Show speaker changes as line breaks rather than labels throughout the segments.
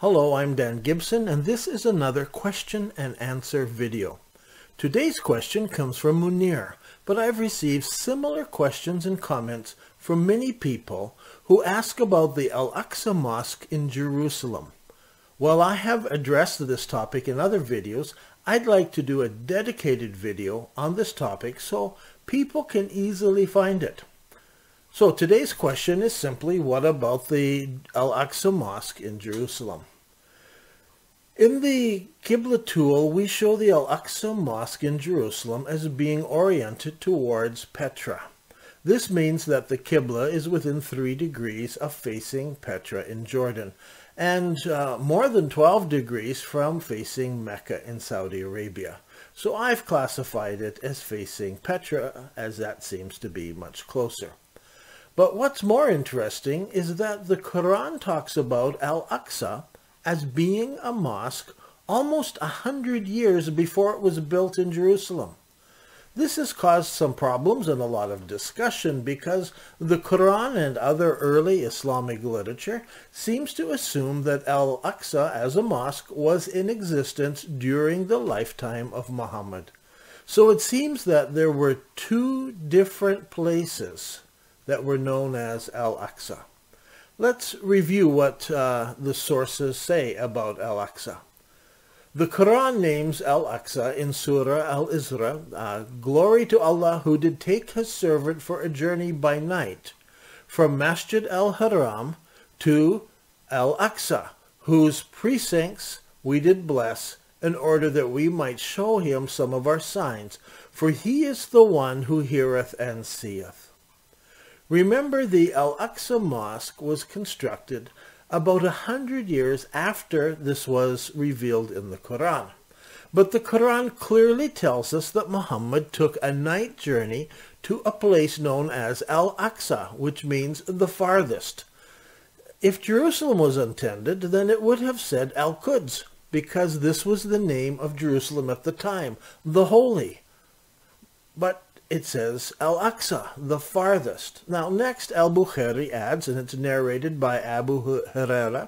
Hello, I'm Dan Gibson, and this is another question and answer video. Today's question comes from Munir, but I've received similar questions and comments from many people who ask about the Al-Aqsa Mosque in Jerusalem. While I have addressed this topic in other videos, I'd like to do a dedicated video on this topic so people can easily find it. So today's question is simply, what about the Al-Aqsa Mosque in Jerusalem? In the Qibla tool, we show the Al-Aqsa Mosque in Jerusalem as being oriented towards Petra. This means that the Qibla is within 3 degrees of facing Petra in Jordan, and more than 12 degrees from facing Mecca in Saudi Arabia. So I've classified it as facing Petra, as that seems to be much closer. But what's more interesting is that the Quran talks about Al-Aqsa as being a mosque almost 100 years before it was built in Jerusalem. This has caused some problems and a lot of discussion because the Quran and other early Islamic literature seems to assume that Al-Aqsa as a mosque was in existence during the lifetime of Muhammad. So it seems that there were 2 different places that were known as Al-Aqsa. Let's review what the sources say about Al-Aqsa. The Quran names Al-Aqsa in Sura Al-Isra, glory to Allah who did take his servant for a journey by night from Masjid al-Haram to Al-Aqsa, whose precincts we did bless in order that we might show him some of our signs, for he is the one who heareth and seeth. Remember, the Al-Aqsa Mosque was constructed about 100 years after this was revealed in the Quran. But the Quran clearly tells us that Muhammad took a night journey to a place known as Al-Aqsa, which means the farthest. If Jerusalem was intended, then it would have said Al-Quds, because this was the name of Jerusalem at the time, the holy. But it says Al-Aqsa, the farthest. Now next, Al-Bukhari adds, and it's narrated by Abu Hurairah,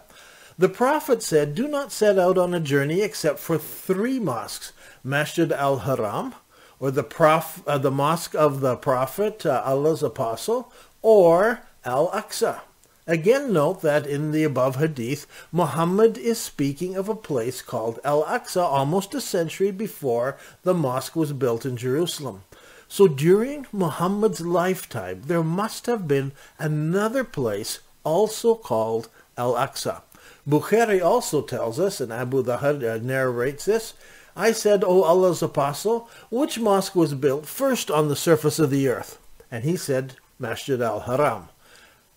the Prophet said, do not set out on a journey except for 3 mosques, Masjid al-Haram, or the Mosque of the Prophet, Allah's Apostle, or Al-Aqsa. Again, note that in the above hadith, Muhammad is speaking of a place called Al-Aqsa almost a century before the mosque was built in Jerusalem. So during Muhammad's lifetime, there must have been another place also called Al-Aqsa. Bukhari also tells us, and Abu Dhahar narrates this, I said, O Allah's Apostle, which mosque was built first on the surface of the earth? And he said, Masjid al-Haram.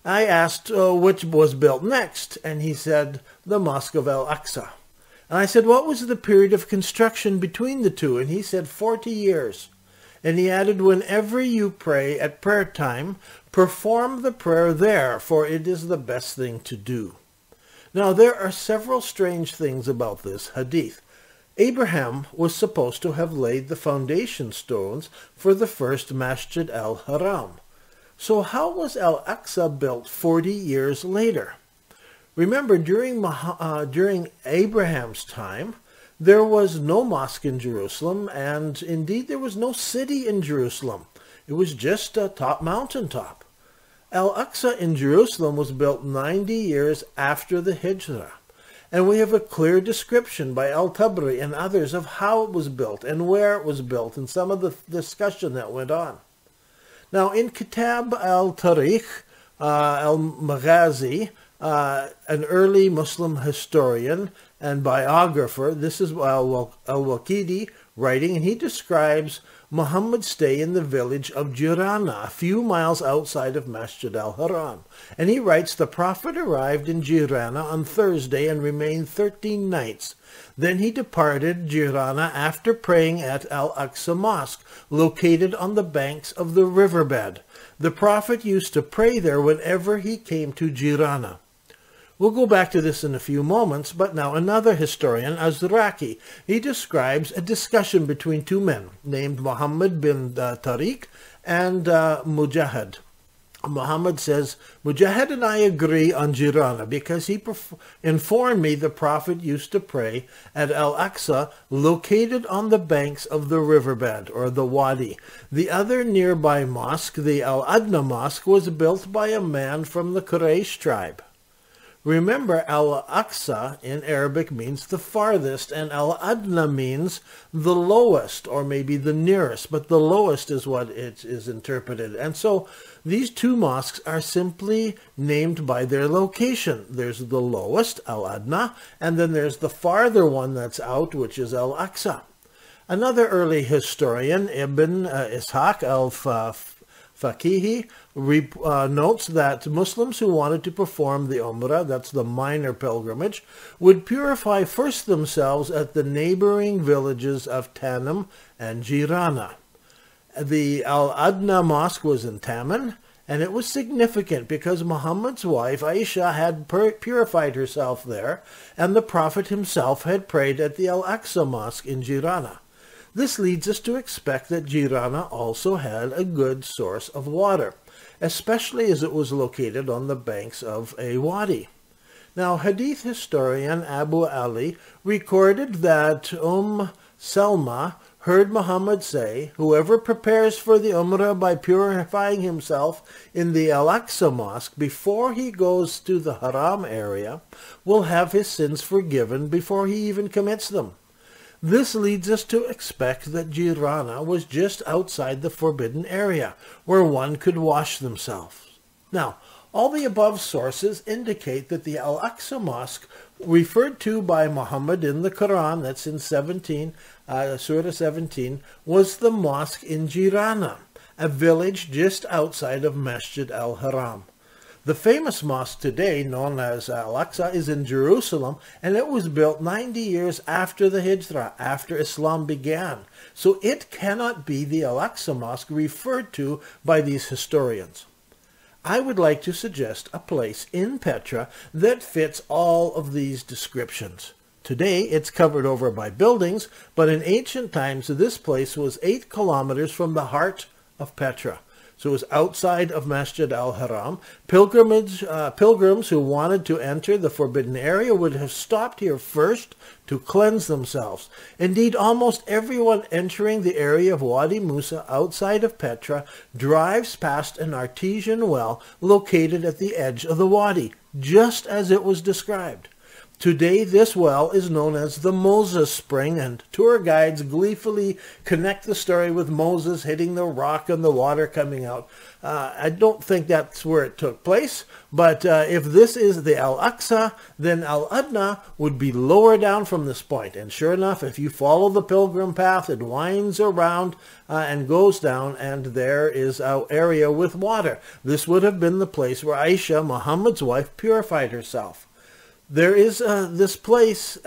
I asked, which was built next? And he said, the Mosque of Al-Aqsa. And I said, what was the period of construction between the 2? And he said, 40 years. And he added, whenever you pray at prayer time, perform the prayer there, for it is the best thing to do. Now, there are several strange things about this hadith. Abraham was supposed to have laid the foundation stones for the first Masjid al-Haram. So how was Al-Aqsa built 40 years later? Remember, during Abraham's time, there was no mosque in Jerusalem, and indeed there was no city in Jerusalem. It was just a mountaintop. Al-Aqsa in Jerusalem was built 90 years after the Hijrah, and we have a clear description by Al-Tabari and others of how it was built and where it was built and some of the discussion that went on. Now in Kitab al-Tarikh, al-Maghazi, an early Muslim historian and biographer, this is al-Waqidi writing, and he describes Muhammad's stay in the village of Jiranah, a few miles outside of Masjid al-Haram. And he writes, the Prophet arrived in Jiranah on Thursday and remained 13 nights. Then he departed Jiranah after praying at Al-Aqsa Mosque, located on the banks of the riverbed. The Prophet used to pray there whenever he came to Jiranah. We'll go back to this in a few moments, but now another historian, Azraqi, he describes a discussion between 2 men named Muhammad bin Tariq and Mujahid. Muhammad says, Mujahid and I agree on Jiranah because he informed me the Prophet used to pray at Al-Aqsa, located on the banks of the riverbed or the wadi. The other nearby mosque, the Al-Adna Mosque, was built by a man from the Quraysh tribe. Remember, Al-Aqsa in Arabic means the farthest, and Al-Adna means the lowest, or maybe the nearest, but the lowest is what it is interpreted. And so these two mosques are simply named by their location. There's the lowest, Al-Adna, and then there's the farther one that's out, which is Al-Aqsa. Another early historian, Ibn Ishaq al-Faqihi, notes that Muslims who wanted to perform the Umrah, that's the minor pilgrimage, would purify first themselves at the neighboring villages of Tanim and Jiranah. The Al-Adna Mosque was in Taman, and it was significant because Muhammad's wife Aisha had purified herself there, and the Prophet himself had prayed at the Al-Aqsa Mosque in Jiranah. This leads us to expect that Jiranah also had a good source of water, especially as it was located on the banks of a wadi. Now, Hadith historian Abu Ali recorded that Salma heard Muhammad say, whoever prepares for the Umrah by purifying himself in the Al-Aqsa Mosque before he goes to the Haram area will have his sins forgiven before he even commits them. This leads us to expect that Jiranah was just outside the forbidden area, where one could wash themselves. Now, all the above sources indicate that the Al-Aqsa Mosque, referred to by Muhammad in the Qur'an, that's in Surah 17, was the mosque in Jiranah, a village just outside of Masjid al-Haram. The famous mosque today, known as Al-Aqsa, is in Jerusalem, and it was built 90 years after the Hijrah, after Islam began. So it cannot be the Al-Aqsa Mosque referred to by these historians. I would like to suggest a place in Petra that fits all of these descriptions. Today, it's covered over by buildings, but in ancient times, this place was 8 kilometers from the heart of Petra. So it was outside of Masjid al-Haram. Pilgrims who wanted to enter the forbidden area would have stopped here first to cleanse themselves. Indeed, almost everyone entering the area of Wadi Musa outside of Petra drives past an artesian well located at the edge of the wadi, just as it was described. Today, this well is known as the Moses Spring, and tour guides gleefully connect the story with Moses hitting the rock and the water coming out. I don't think that's where it took place, but if this is the Al-Aqsa, then Al-Adna would be lower down from this point. And sure enough, if you follow the pilgrim path, it winds around and goes down, and there is our area with water. This would have been the place where Aisha, Muhammad's wife, purified herself. There is this place,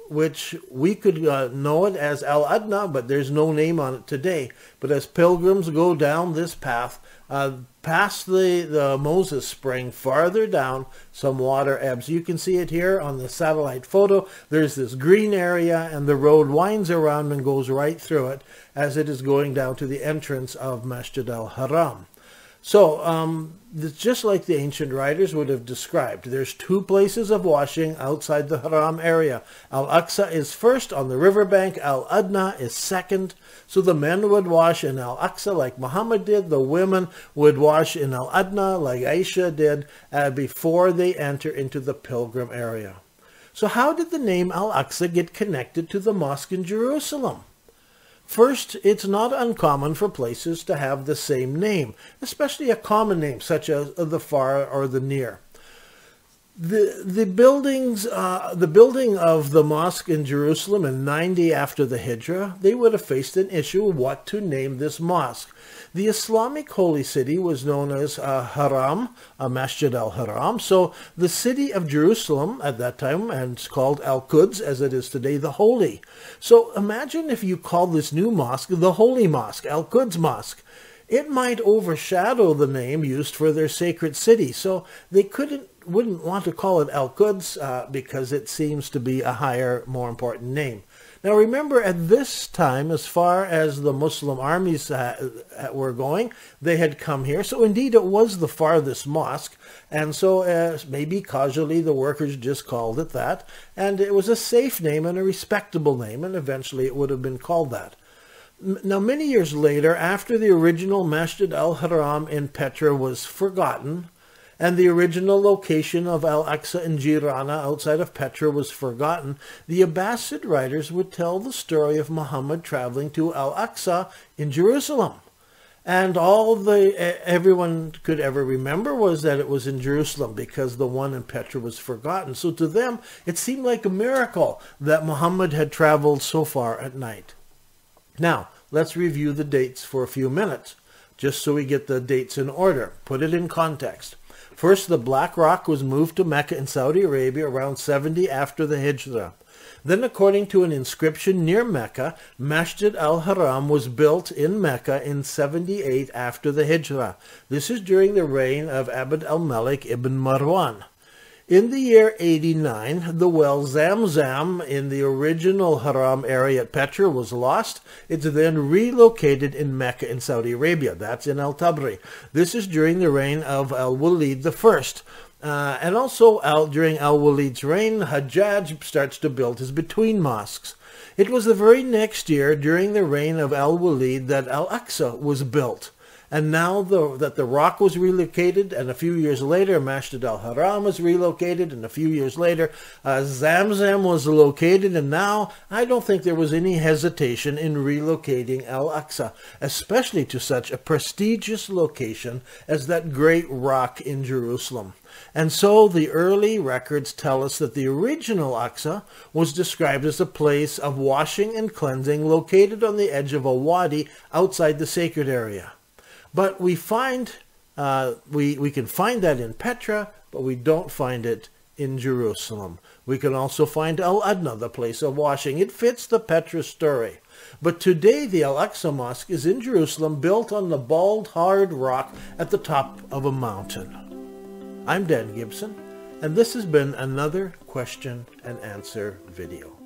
which we could know it as Al-Adna, but there's no name on it today. But as pilgrims go down this path, past the Moses Spring, farther down, some water ebbs. You can see it here on the satellite photo. There's this green area, and the road winds around and goes right through it as it is going down to the entrance of Masjid al-Haram. So, it's just like the ancient writers would have described. There's 2 places of washing outside the Haram area. Al-Aqsa is first on the riverbank. Al-Adna is second. So the men would wash in Al-Aqsa like Muhammad did. The women would wash in Al-Adna like Aisha did before they enter into the pilgrim area. So how did the name Al-Aqsa get connected to the mosque in Jerusalem? First, it's not uncommon for places to have the same name, especially a common name such as the far or the near. The building of the mosque in Jerusalem in 90 after the Hijrah, they would have faced an issue of what to name this mosque. The Islamic holy city was known as Haram, Masjid al-Haram. So the city of Jerusalem at that time, and it's called Al-Quds as it is today, the Holy. So imagine if you called this new mosque the Holy Mosque, Al-Quds Mosque. It might overshadow the name used for their sacred city. So they wouldn't want to call it Al-Quds because it seems to be a higher, more important name. Now remember, at this time, as far as the Muslim armies were going, they had come here. So indeed it was the farthest mosque. And so maybe casually the workers just called it that. And it was a safe name and a respectable name, and eventually it would have been called that. Now, many years later, after the original Masjid al-Haram in Petra was forgotten, and the original location of Al-Aqsa in Jiranah outside of Petra was forgotten, the Abbasid writers would tell the story of Muhammad traveling to Al-Aqsa in Jerusalem. And all everyone could ever remember was that it was in Jerusalem, because the one in Petra was forgotten. So to them, it seemed like a miracle that Muhammad had traveled so far at night. Now, let's review the dates for a few minutes, just so we get the dates in order. Put it in context. First, the Black Rock was moved to Mecca in Saudi Arabia around 70 after the Hijrah. Then, according to an inscription near Mecca, Masjid al-Haram was built in Mecca in 78 after the Hijrah. This is during the reign of Abd al-Malik ibn Marwan. In the year 89, the well Zamzam in the original Haram area at Petra was lost. It's then relocated in Mecca in Saudi Arabia. That's in Al-Tabri. This is during the reign of Al-Walid I. And also during Al-Walid's reign, Hajjaj starts to build his Between Mosques. It was the very next year, during the reign of Al-Walid, that Al-Aqsa was built. And now that the rock was relocated, and a few years later, Masjid al-Haram was relocated, and a few years later, Zamzam was located, and now I don't think there was any hesitation in relocating Al-Aqsa, especially to such a prestigious location as that great rock in Jerusalem. And so the early records tell us that the original Aqsa was described as a place of washing and cleansing located on the edge of a wadi outside the sacred area. But we find, we can find that in Petra, but we don't find it in Jerusalem. We can also find Al-Adna, the place of washing. It fits the Petra story. But today the Al-Aqsa Mosque is in Jerusalem, built on the bald, hard rock at the top of a mountain. I'm Dan Gibson, and this has been another question and answer video.